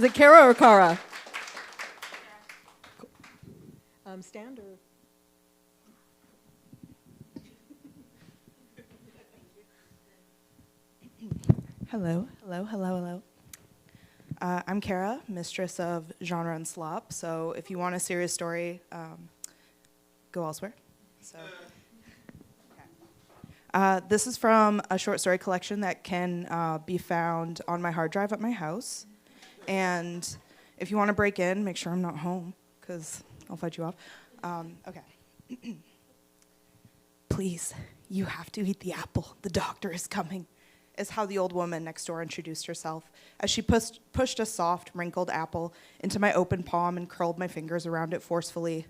Is it Cara or Cara? Stand or... Hello. I'm Cara, mistress of genre and slop. So if you want a serious story, go elsewhere. So, this is from a short story collection that can be found on my hard drive at my house. And if you want to break in, make sure I'm not home, because I'll fight you off. Okay. Please, you have to eat the apple. The doctor is coming, is how the old woman next door introduced herself, as she pushed a soft, wrinkled apple into my open palm and curled my fingers around it forcefully.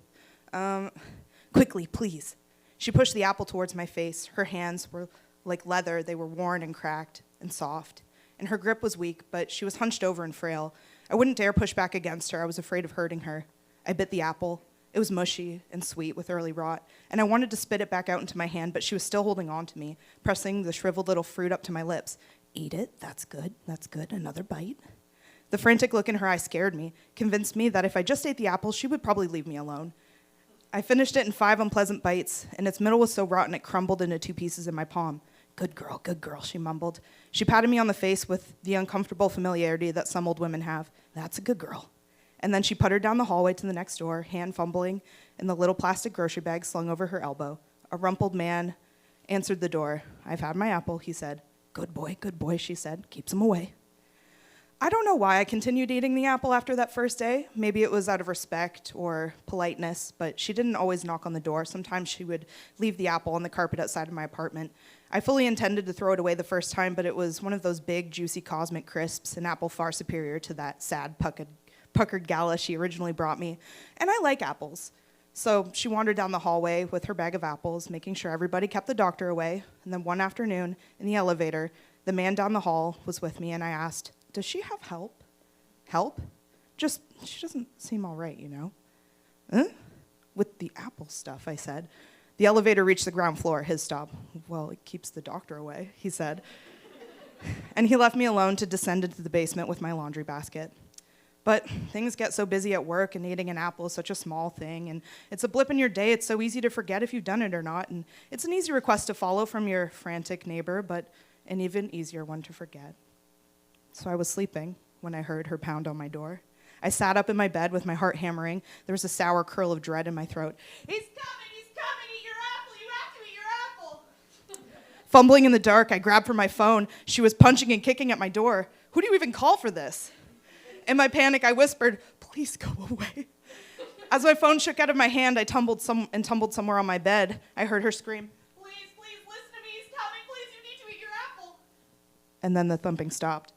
Quickly, please. She pushed the apple towards my face. Her hands were like leather. They were worn and cracked and soft. And her grip was weak, but she was hunched over and frail. I wouldn't dare push back against her. I was afraid of hurting her. I bit the apple. It was mushy and sweet with early rot, and I wanted to spit it back out into my hand, but she was still holding on to me, pressing the shriveled little fruit up to my lips. Eat it, that's good, another bite. The frantic look in her eye scared me, convinced me that if I just ate the apple, she would probably leave me alone. I finished it in 5 unpleasant bites, and its middle was so rotten it crumbled into 2 pieces in my palm. Good girl, she mumbled. She patted me on the face with the uncomfortable familiarity that some old women have. That's a good girl. And then she puttered down the hallway to the next door, hand fumbling in the little plastic grocery bag slung over her elbow. A rumpled man answered the door. I've had my apple, he said. Good boy, she said. Keeps him away. I don't know why I continued eating the apple after that first day. Maybe it was out of respect or politeness, but she didn't always knock on the door. Sometimes she would leave the apple on the carpet outside of my apartment. I fully intended to throw it away the first time, but it was one of those big, juicy cosmic crisps, an apple far superior to that sad, puckered gala she originally brought me. And I like apples. So she wandered down the hallway with her bag of apples, making sure everybody kept the doctor away. And then one afternoon, in the elevator, the man down the hall was with me, and I asked, does she have help? Help? Just, she doesn't seem all right, you know? Huh? With the apple stuff, I said. The elevator reached the ground floor, his stop. Well, it keeps the doctor away, he said. And he left me alone to descend into the basement with my laundry basket. But things get so busy at work, and eating an apple is such a small thing, and it's a blip in your day. It's so easy to forget if you've done it or not, and it's an easy request to follow from your frantic neighbor, but an even easier one to forget. So I was sleeping when I heard her pound on my door. I sat up in my bed with my heart hammering. There was a sour curl of dread in my throat. He's coming, eat your apple, you have to eat your apple. Fumbling in the dark, I grabbed for my phone. She was punching and kicking at my door. Who do you even call for this? In my panic, I whispered, please go away. As my phone shook out of my hand, I tumbled somewhere on my bed. I heard her scream, please, listen to me, he's coming, please, you need to eat your apple. And then the thumping stopped.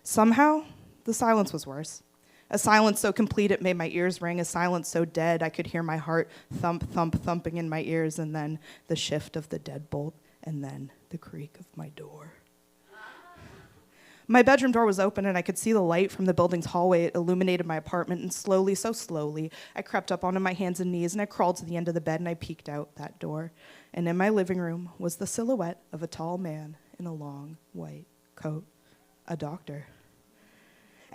Somehow, the silence was worse. A silence so complete it made my ears ring, a silence so dead I could hear my heart thumping in my ears, and then the shift of the deadbolt, and then the creak of my door. My bedroom door was open, and I could see the light from the building's hallway. It illuminated my apartment, and slowly, so slowly, I crept up onto my hands and knees, and I crawled to the end of the bed, and I peeked out that door. And in my living room was the silhouette of a tall man in a long white coat, a doctor.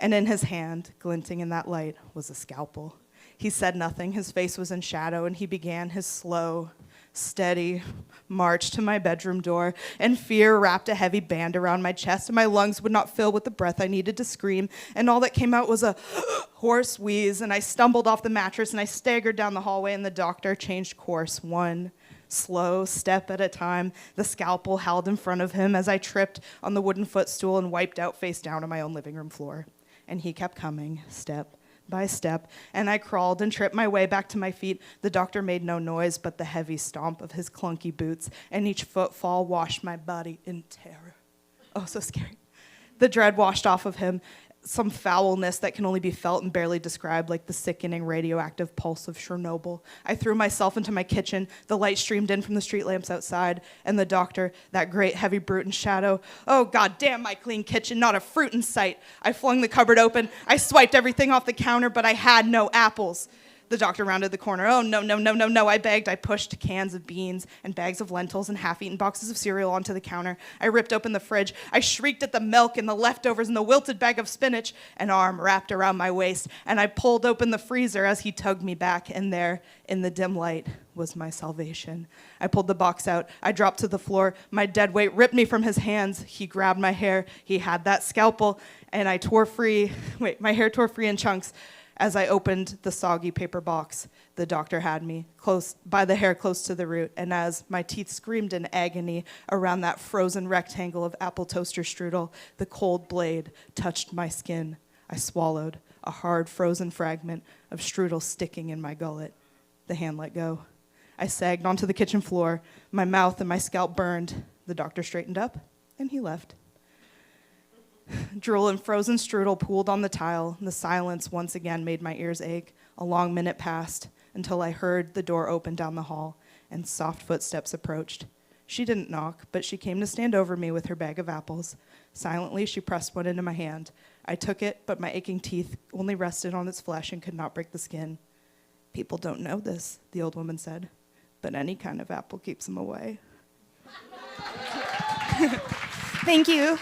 And in his hand, glinting in that light, was a scalpel. He said nothing. His face was in shadow, and he began his slow, steady march to my bedroom door, and fear wrapped a heavy band around my chest, and my lungs would not fill with the breath I needed to scream, and all that came out was a hoarse wheeze, and I stumbled off the mattress, and I staggered down the hallway, and the doctor changed course, one slow step at a time, the scalpel held in front of him as I tripped on the wooden footstool and wiped out face down on my own living room floor. And he kept coming, step by step, and I crawled and tripped my way back to my feet. The doctor made no noise but the heavy stomp of his clunky boots, and each footfall washed my body in terror. Oh, so scary. The dread washed off of him, some foulness that can only be felt and barely described, like the sickening radioactive pulse of Chernobyl. I threw myself into my kitchen. The light streamed in from the street lamps outside, and the doctor, that great heavy brute in shadow. Oh, God damn my clean kitchen, not a fruit in sight. I flung the cupboard open. I swiped everything off the counter, but I had no apples. The doctor rounded the corner. Oh, no, no, no, no, no, I begged. I pushed cans of beans and bags of lentils and half-eaten boxes of cereal onto the counter. I ripped open the fridge. I shrieked at the milk and the leftovers and the wilted bag of spinach. An arm wrapped around my waist, and I pulled open the freezer as he tugged me back, and there, in the dim light, was my salvation. I pulled the box out. I dropped to the floor. My dead weight ripped me from his hands. He grabbed my hair. He had that scalpel, and my hair tore free in chunks. As I opened the soggy paper box, the doctor had me close by the hair close to the root, and as my teeth screamed in agony around that frozen rectangle of apple toaster strudel, the cold blade touched my skin. I swallowed, a hard frozen fragment of strudel sticking in my gullet. The hand let go. I sagged onto the kitchen floor. My mouth and my scalp burned. The doctor straightened up, and he left. Drool and frozen strudel pooled on the tile. The silence once again made my ears ache. A long minute passed until I heard the door open down the hall and soft footsteps approached. She didn't knock, but she came to stand over me with her bag of apples. Silently, she pressed one into my hand. I took it, but my aching teeth only rested on its flesh and could not break the skin. People don't know this, the old woman said, but any kind of apple keeps them away. Thank you.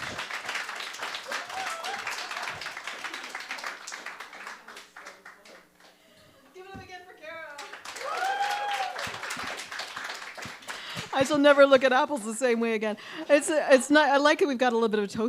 I shall never look at apples the same way again. It's not. I like it. We've got a little bit of a toast